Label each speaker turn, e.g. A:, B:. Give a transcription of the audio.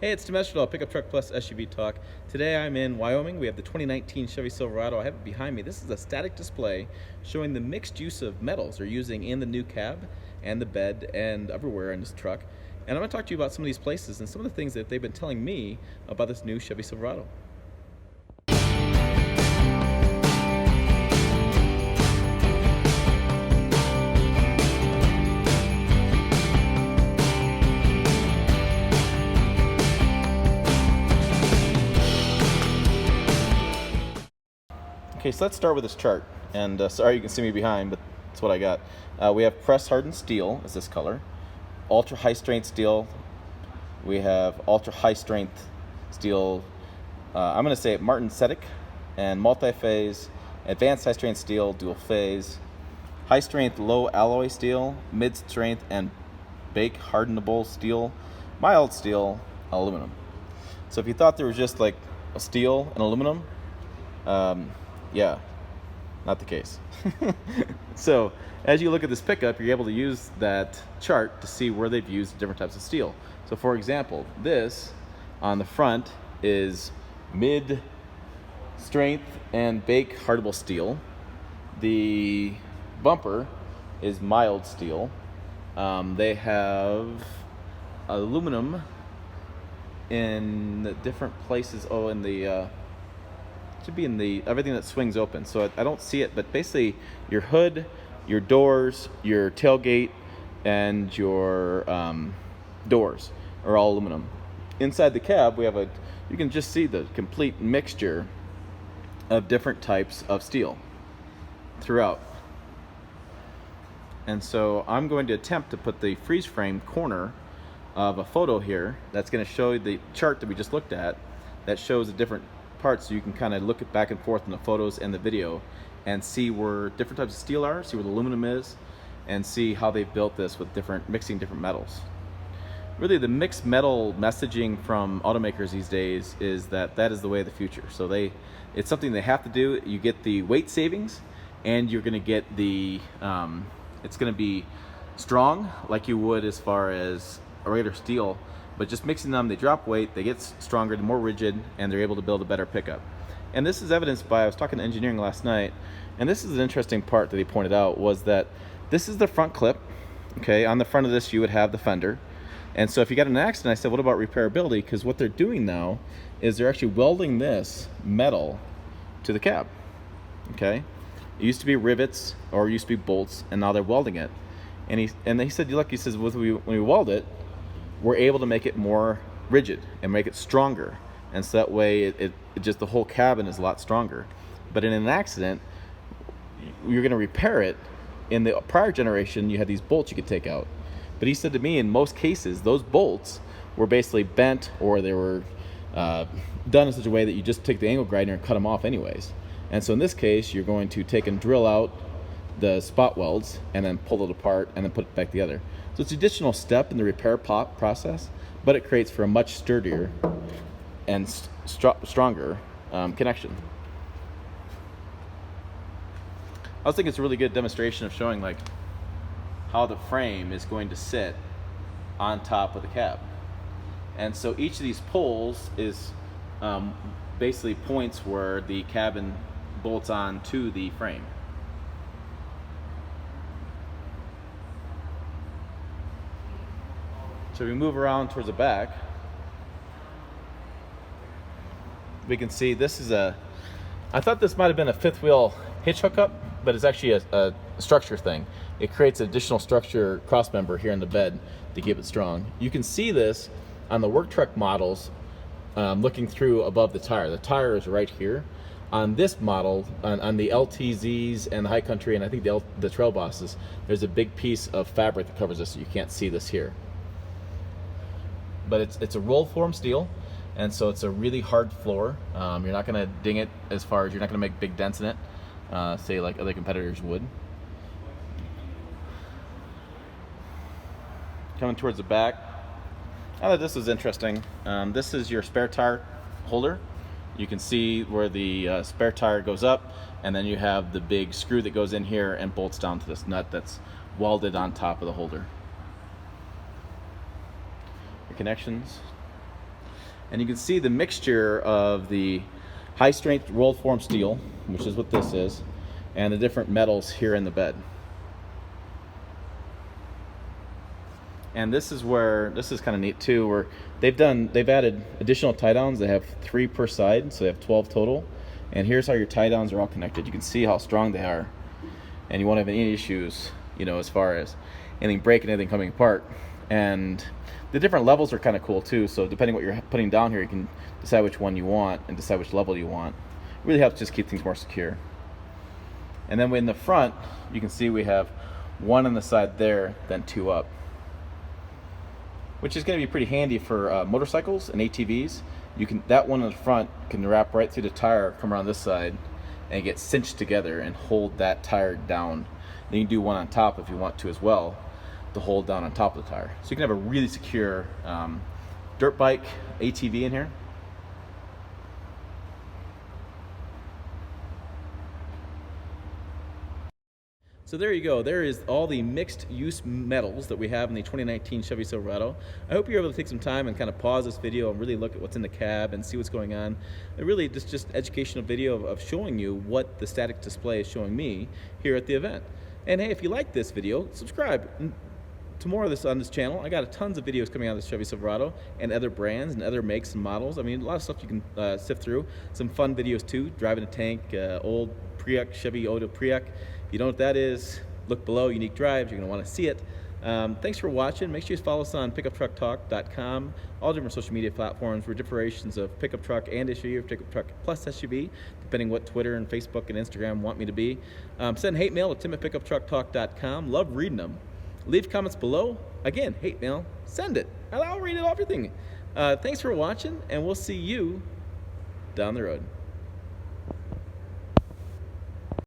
A: Hey, it's Dimensional Pickup Truck Plus SUV Talk. Today I'm in Wyoming. We have the 2019 Chevy Silverado. I have it behind me. This is a static display showing the mixed use of metals they're using in the new cab and the bed and everywhere in this truck. And I'm going to talk to you about some of these places and some of the things that they've been telling me about this new Chevy Silverado. Okay, so let's start with this chart. And sorry you can see me behind, but that's what I got. We have press hardened steel, is this color. Ultra high strength steel. We have ultra high strength steel. I'm going to say martensitic and multi-phase, advanced high strength steel, dual phase, high strength low alloy steel, mid strength and bake hardenable steel, mild steel, aluminum. So if you thought there was just like a steel and aluminum, yeah, not the case. So as you look at this pickup, you're able to use that chart to see where they've used different types of steel. So for example, this on the front is mid strength and bake hardenable steel. The bumper is mild steel. They have aluminum in the different places. Oh, in the should be in the everything that swings open. So I don't see it, but basically your hood, your doors, your tailgate, and your doors are all aluminum. Inside the cab, we have you can just see the complete mixture of different types of steel throughout. And so I'm going to attempt to put the freeze frame corner of a photo here that's going to show you the chart that we just looked at that shows the different parts, so you can kind of look it back and forth in the photos and the video and see where different types of steel are, see where the aluminum is, and see how they've built this with mixing different metals. Really, the mixed metal messaging from automakers these days is that is the way of the future. So it's something they have to do. You get the weight savings, and you're going to get the it's going to be strong like you would as far as a regular steel. But just mixing them, they drop weight, they get stronger, they're more rigid, and they're able to build a better pickup. And this is evidenced by, I was talking to engineering last night, and this is an interesting part that he pointed out, was that this is the front clip. Okay, on the front of this you would have the fender. And so if you got in an accident, I said, what about repairability? Because what they're doing now is they're actually welding this metal to the cab. Okay, it used to be rivets or it used to be bolts, and now they're welding it. And he said, look, he says, when we weld it, we're able to make it more rigid and make it stronger, and so that way it just the whole cabin is a lot stronger. But in an accident, you're going to repair it. In the prior generation, you had these bolts you could take out, but he said to me, in most cases, those bolts were basically bent, or they were done in such a way that you just take the angle grinder and cut them off anyways. And so in this case, you're going to take and drill out the spot welds and then pull it apart and then put it back together. So it's an additional step in the repair process, but it creates for a much sturdier and stronger connection. I think it's a really good demonstration of showing like how the frame is going to sit on top of the cab. And so each of these poles is basically points where the cabin bolts on to the frame. So we move around towards the back, we can see this is I thought this might have been a fifth wheel hitch hookup, but it's actually a structure thing. It creates additional structure cross member here in the bed to keep it strong. You can see this on the work truck models, looking through above the tire. The tire is right here. On this model, on the LTZs and the High Country, and I think the Trail Bosses, there's a big piece of fabric that covers this, so you can't see this here. But it's a roll form steel, and so it's a really hard floor. You're not going to ding it as far as you're not going to make big dents in it, say like other competitors would. Coming towards the back, I thought this was interesting. This is your spare tire holder. You can see where the spare tire goes up, and then you have the big screw that goes in here and bolts down to this nut that's welded on top of the holder. Connections. And you can see the mixture of the high strength rolled form steel, which is what this is, and the different metals here in the bed. And this is kind of neat too, where they've added additional tie downs. They have 3 per side, so they have 12 total. And here's how your tie downs are all connected. You can see how strong they are, and you won't have any issues, as far as anything breaking, anything coming apart. And the different levels are kind of cool too. So depending what you're putting down here, you can decide which one you want and decide which level you want. It really helps just keep things more secure. And then in the front, you can see we have 1 on the side there, then 2 up, which is going to be pretty handy for motorcycles and ATVs. That one in the front can wrap right through the tire, come around this side, and get cinched together and hold that tire down. Then you can do one on top if you want to as well, to hold down on top of the tire. So you can have a really secure dirt bike ATV in here. So there you go. There is all the mixed use metals that we have in the 2019 Chevy Silverado. I hope you're able to take some time and kind of pause this video and really look at what's in the cab and see what's going on. It really just educational video of showing you what the static display is showing me here at the event. And hey, if you like this video, subscribe. To more of this on this channel. I got tons of videos coming out of the Chevy Silverado and other brands and other makes and models. I mean, a lot of stuff you can sift through. Some fun videos too. Driving a tank, old Preac, Chevy Odo Preac. If you don't know what that is, look below, unique drives. You're going to want to see it. Thanks for watching. Make sure you follow us on pickuptrucktalk.com, all different social media platforms. We're different iterations of pickup truck and SUV, or pickup truck plus SUV, depending what Twitter and Facebook and Instagram want me to be. Send hate mail to tim@pickuptrucktalk.com. Love reading them. Leave comments below. Again, hate mail, send it. I'll read it, everything. Thanks for watching, and we'll see you down the road.